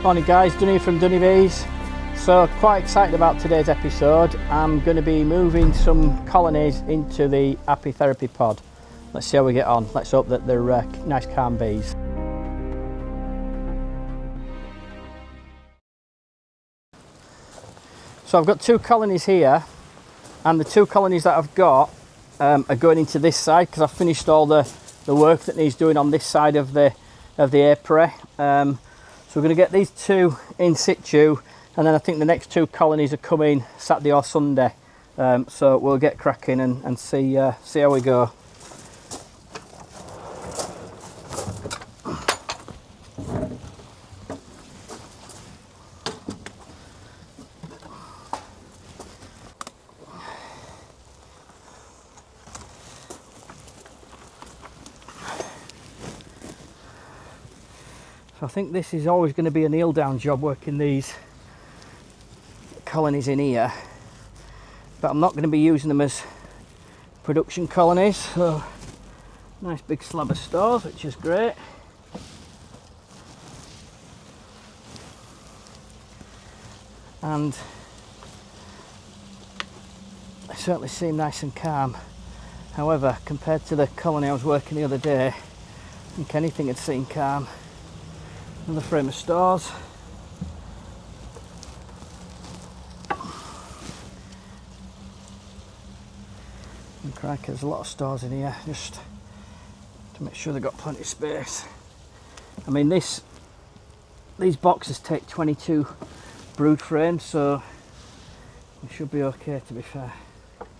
Morning guys, Dunny from Dunny Bees. So quite excited about today's episode. I'm going to be moving some colonies into the Apitherapy Pod. Let's see how we get on. Let's hope that they're nice calm bees. So I've got two colonies here, and the two colonies that I've got are going into this side because I've finished all the work that needs doing on this side of the apiary. So we're going to get these two in situ, and then I think the next two colonies are coming Saturday or Sunday. So we'll get cracking and see how we go. I think this is always going to be a kneel down job, working these colonies in here, but I'm not going to be using them as production colonies. So nice big slab of stores, which is great. And they certainly seem nice and calm. However, compared to the colony I was working the other day, I think anything had seemed calm. Another frame of stores. And crikey, there's a lot of stores in here, just to make sure they've got plenty of space. I mean, these boxes take 22 brood frames, so we should be okay, to be fair. Just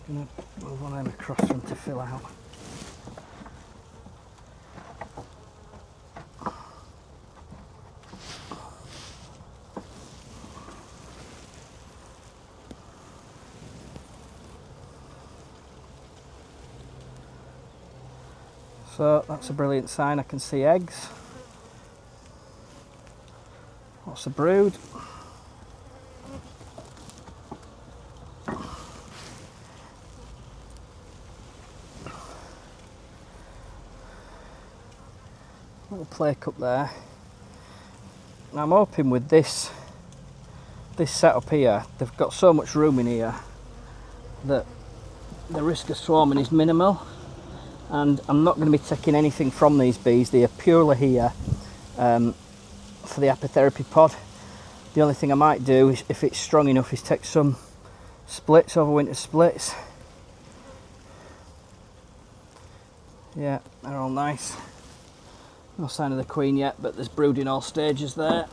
going to move one of them across for them to fill out. So that's a brilliant sign. I can see eggs. Lots of brood. Little play cup there. Now I'm hoping with this setup here, they've got so much room in here that the risk of swarming is minimal. And I'm not going to be taking anything from these bees. They are purely here for the Apitherapy Pod. The only thing I might do, is, if it's strong enough, is take some splits, overwinter splits. Yeah, they're all nice. No sign of the queen yet, but there's brood in all stages there.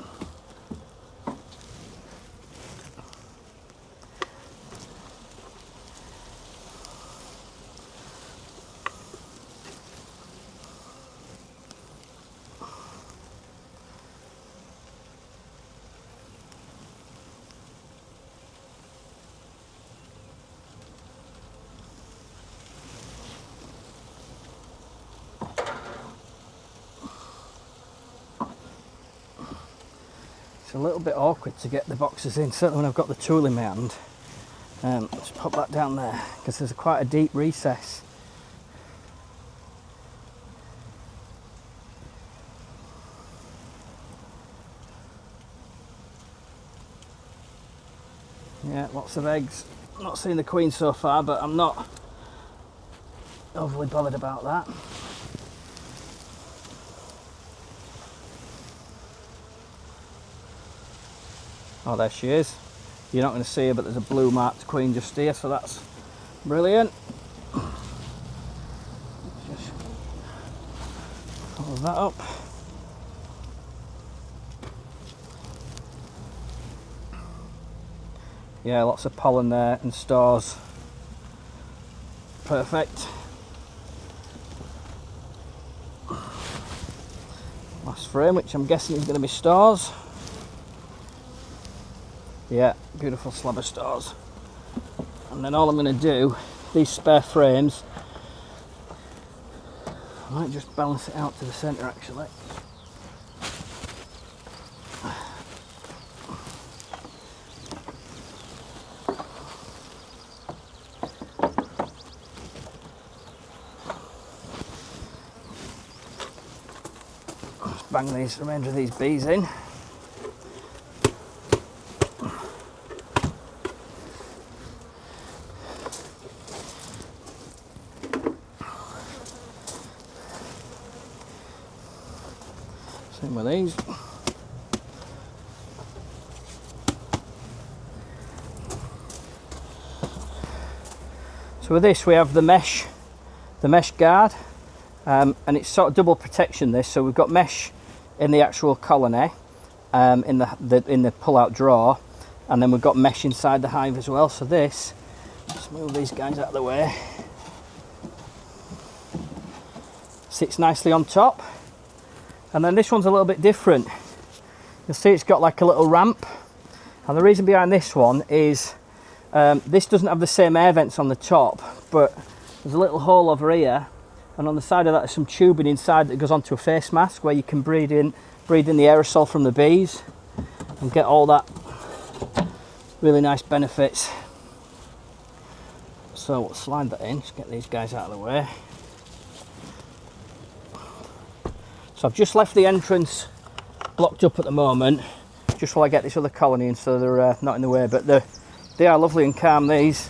It's a little bit awkward to get the boxes in, certainly when I've got the tool in my hand. Let's pop that down there, because there's quite a deep recess. Yeah, lots of eggs. Not seeing the queen so far, but I'm not overly bothered about that. Oh, there she is. You're not going to see her, but there's a blue marked queen just here, so that's brilliant. Just follow that up. Yeah, lots of pollen there and stores. Perfect. Last frame, which I'm guessing is going to be stores. Yeah, beautiful slab of stores. And then all I'm going to do, these spare frames, I might just balance it out to the centre actually. Just bang these remainder of these bees in. So with this we have the mesh guard, and it's sort of double protection this. So we've got mesh in the actual colony, in the pull-out drawer, and then we've got mesh inside the hive as well. So this, just move these guys out of the way, sits nicely on top. And then this one's a little bit different. You'll see it's got like a little ramp, and the reason behind this one is this doesn't have the same air vents on the top, but there's a little hole over here, and on the side of that there's some tubing inside that goes onto a face mask where you can breathe in the aerosol from the bees and get all that really nice benefits. So we'll slide that in, just get these guys out of the way. So I've just left the entrance blocked up at the moment, just while I get this other colony in so they're not in the way, but they are lovely and calm, these,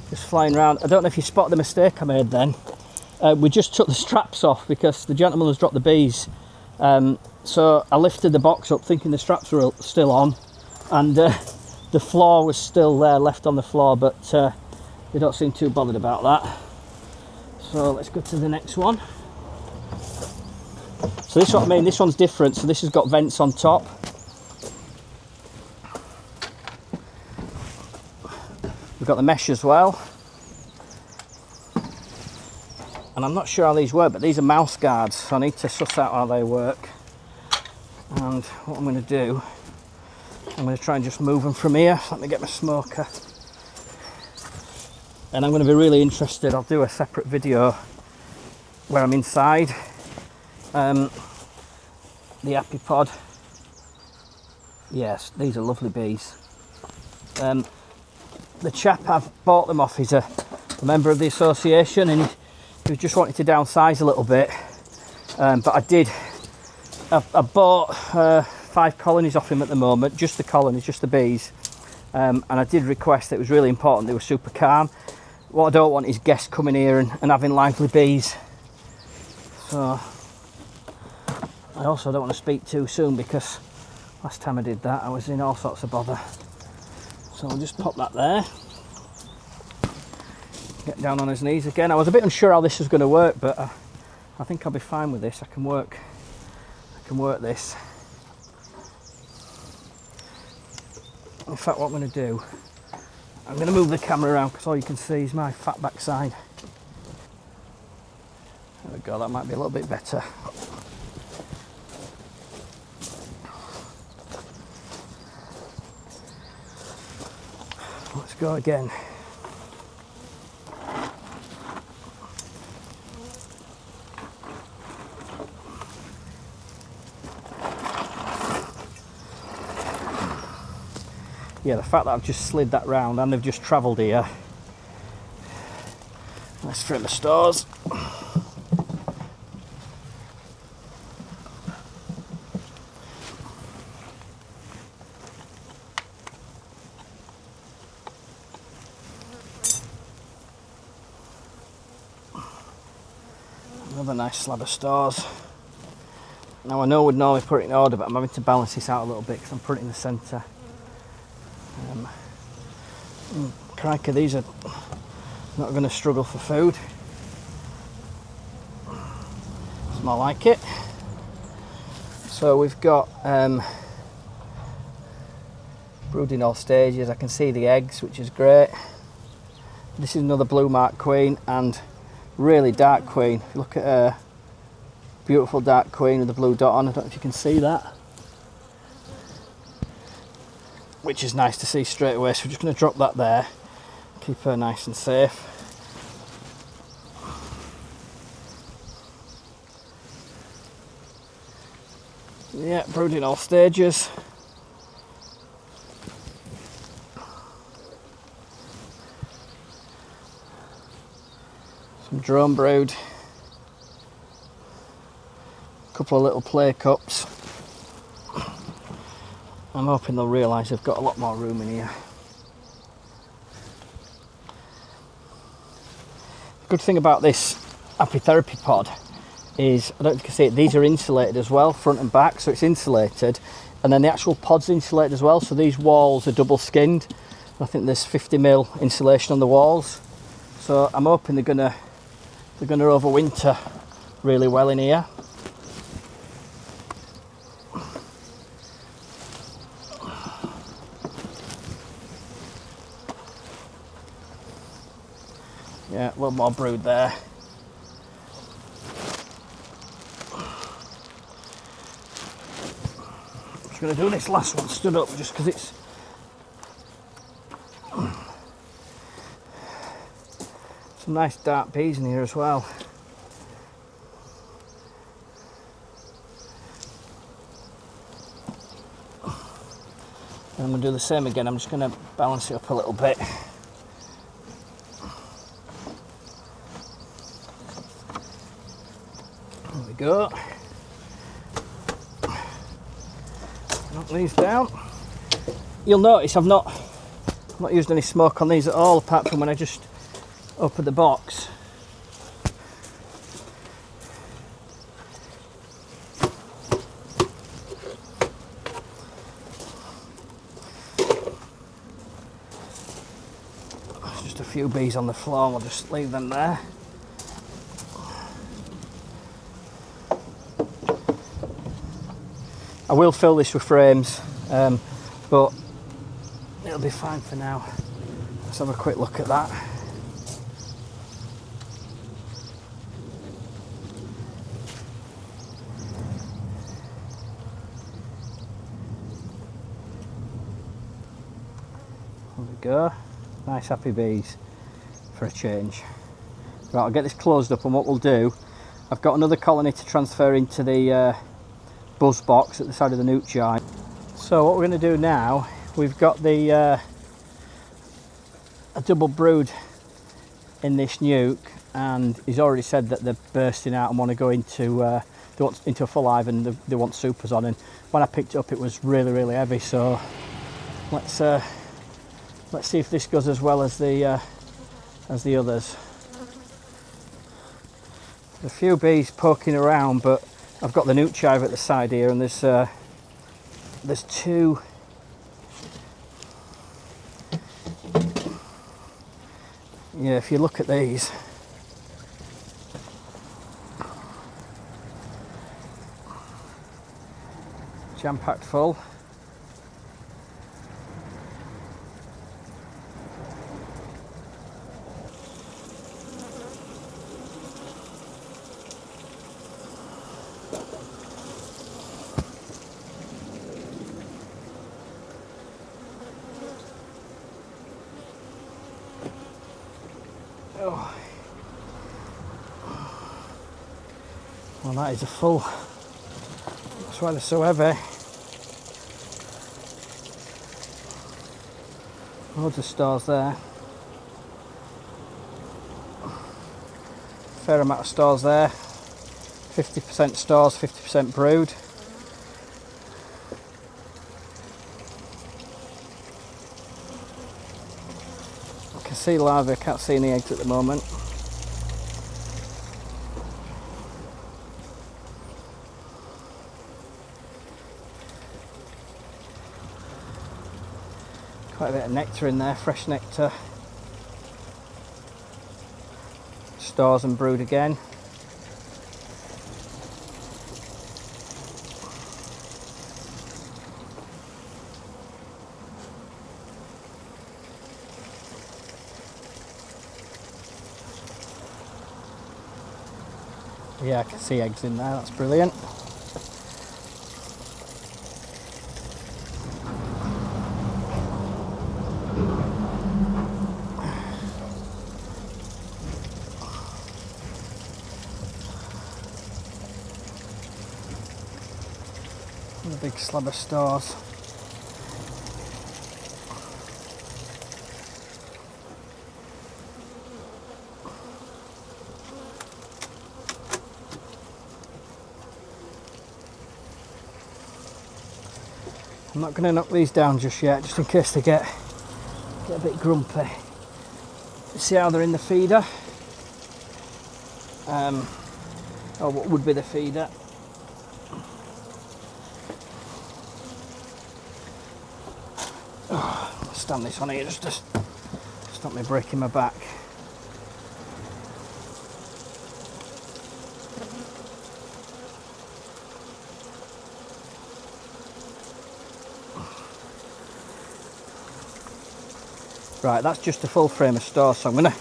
just flying around. I don't know if you spotted the mistake I made then. We just took the straps off because the gentleman has dropped the bees. So I lifted the box up thinking the straps were still on, and the floor was still there, left on the floor, but they don't seem too bothered about that. So let's go to the next one. So this is what I mean, this one's different. So this has got vents on top. We've got the mesh as well. And I'm not sure how these work, but these are mouse guards, so I need to suss out how they work. And what I'm going to do, I'm going to try and just move them from here. Let me get my smoker. And I'm going to be really interested. I'll do a separate video where I'm inside the Apitherapy Pod. Yes, these are lovely bees. The chap I've bought them off is a member of the association, and he just wanted to downsize a little bit. But I bought 5 colonies off him at the moment, just the colonies, just the bees. And I did request that it was really important they were super calm. What I don't want is guests coming here and having lively bees. So I also don't want to speak too soon, because last time I did that I was in all sorts of bother. So I'll just pop that there. Get down on his knees again. I was a bit unsure how this was going to work, but I think I'll be fine with this. I can work this. In fact, what I'm going to do, I'm going to move the camera around because all you can see is my fat backside. There we go, that might be a little bit better. Let's go again. Yeah, the fact that I've just slid that round and they've just travelled here. Let's trim the stores. Another nice slab of stores. Now I know we'd normally put it in order, but I'm having to balance this out a little bit because I'm putting it in the centre. Crikey, these are not going to struggle for food. It's more like it. So we've got brooding all stages. I can see the eggs, which is great. This is another blue mark queen and really dark queen. If you look at her, beautiful dark queen with the blue dot on. I don't know if you can see that, which is nice to see straight away. So we're just going to drop that there, keep her nice and safe. Yeah, brooding all stages. Some drone brood. A couple of little play cups. I'm hoping they'll realise they've got a lot more room in here. The good thing about this Apitherapy Pod is, I don't know if you can see it, these are insulated as well, front and back, so it's insulated, and then the actual pod's insulated as well, so these walls are double skinned. I think there's 50mm insulation on the walls, So I'm hoping they're gonna overwinter really well in here. Yeah, a little more brood there. I'm just going to do this last one stood up just because it's some nice dark peas in here as well. And I'm going to do the same again. I'm just going to balance it up a little bit. There we go. Knock these down. You'll notice I've not used any smoke on these at all, apart from when I just opened the box. There's just a few bees on the floor, we'll just leave them there. I will fill this with frames, but it'll be fine for now. Let's have a quick look at that. There we go. Nice happy bees for a change. Right, I'll get this closed up, and what we'll do, I've got another colony to transfer into the buzz box at the side of the nuke jar. So what we're going to do now, we've got the a double brood in this nuke, and he's already said that they're bursting out and want to go into into a full hive, and they want supers on. And when I picked it up, it was really heavy. So let's see if this goes as well as the others. There's a few bees poking around, but I've got the nuke hive at the side here, and there's two. Yeah, if you look at these, jam-packed full. Oh. Well, that is a full. That's why they're so heavy. Loads of stars there. Fair amount of stars there. 50% stars, 50% brood. I can see larvae, I can't see any eggs at the moment. Quite a bit of nectar in there, fresh nectar. Stars and brood again. Yeah, I can see eggs in there, that's brilliant. And a big slab of stars. I'm not going to knock these down just yet, just in case they get a bit grumpy. See how they're in the feeder, or what would be the feeder. Oh, I'll stand this on here just to stop me breaking my back. Right, that's just a full frame of stores, so I'm going to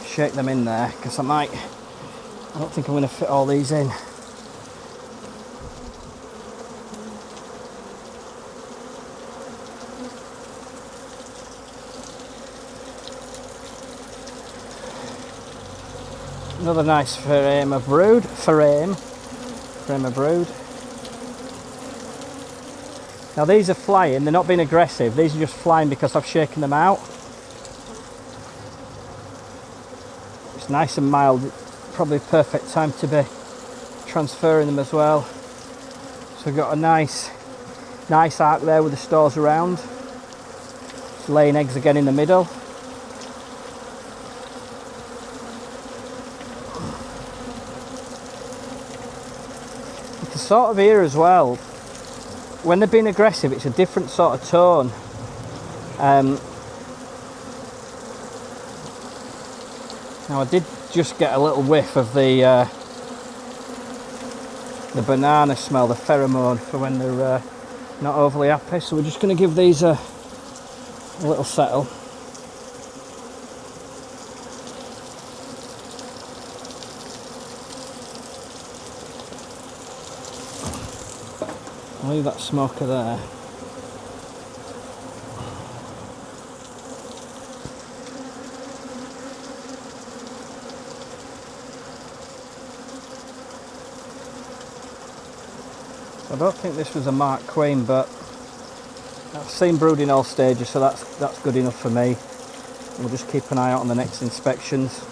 shake them in there, because I don't think I'm going to fit all these in. Another nice frame of brood. Frame of brood. Now these are flying, they're not being aggressive, these are just flying because I've shaken them out. It's nice and mild, probably perfect time to be transferring them as well. So we've got a nice arc there with the stores around. It's laying eggs again in the middle. You can sort of hear as well, when they're being aggressive, it's a different sort of tone. Now I did just get a little whiff of the banana smell, the pheromone, for when they're not overly happy. So we're just going to give these a little settle. I'll leave that smoker there. I don't think this was a Mark Queen, but I've seen brood in all stages, so that's good enough for me. We'll just keep an eye out on the next inspections.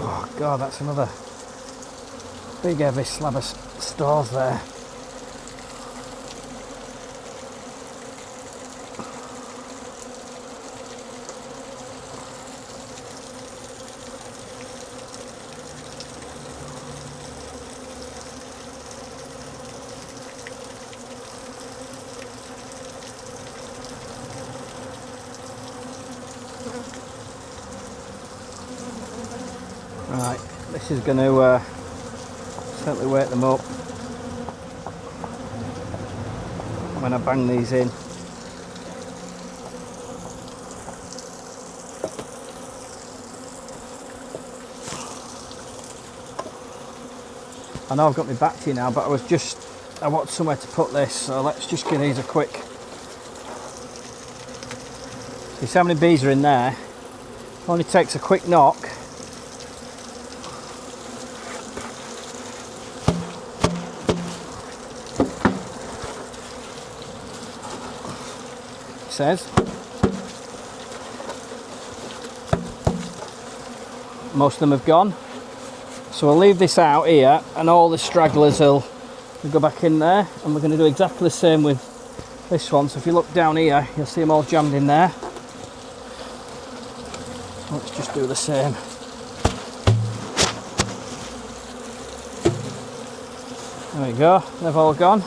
Oh God, that's another big heavy slab of stores there. Right, this is going to certainly wake them up when I bang these in. I know I've got my back to you now, but I want somewhere to put this, so let's just give these a quick. See how many bees are in there? Only takes a quick knock. Says most of them have gone, so we'll leave this out here and all the stragglers will go back in there, and we're going to do exactly the same with this one. So if you look down here, you'll see them all jammed in there. Let's just do the same. There we go, they've all gone.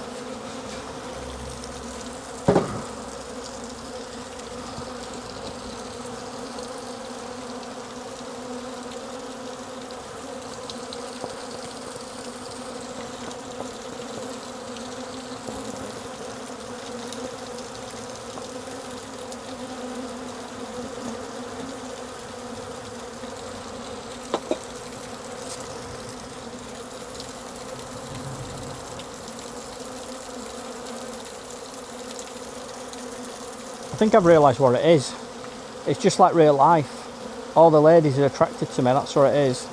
I think I've realised what it is. It's just like real life. All the ladies are attracted to me, that's what it is.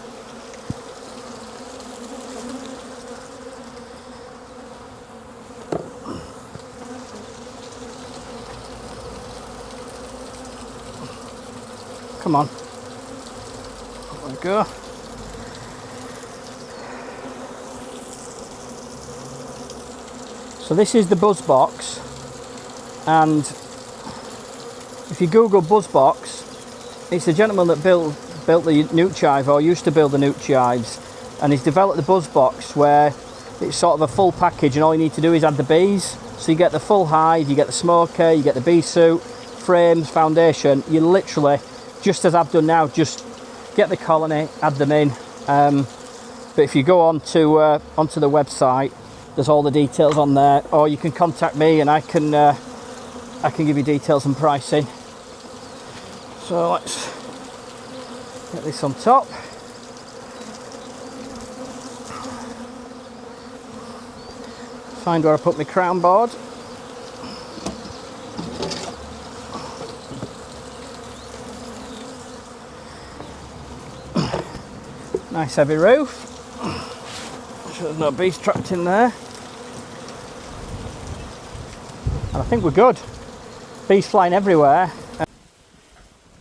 Come on. There we go. So this is the buzz box, and if you Google buzz box, it's the gentleman that built the newt chive, or used to build the newt chives, and he's developed the buzz box where it's sort of a full package, and all you need to do is add the bees. So you get the full hive, you get the smoker, you get the bee suit, frames, foundation. You literally, just as I've done now, just get the colony, add them in. But if you go onto the website, there's all the details on there, or you can contact me and I can give you details and pricing. So let's get this on top. Find where I put my crown board. Nice heavy roof. So there's no bees trapped in there. And I think we're good. Bees flying everywhere.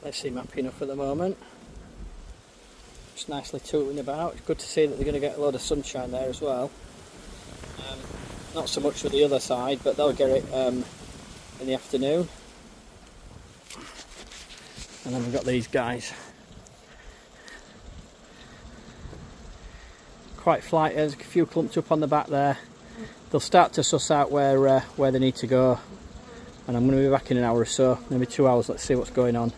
They seem happy enough at the moment. Just nicely tooting about. It's good to see that they're going to get a lot of sunshine there as well. Not so much with the other side, but they'll get it in the afternoon. And then we've got these guys. Quite flighty. There's a few clumped up on the back there. They'll start to suss out where they need to go. And I'm going to be back in an hour or so, maybe 2 hours. Let's see what's going on.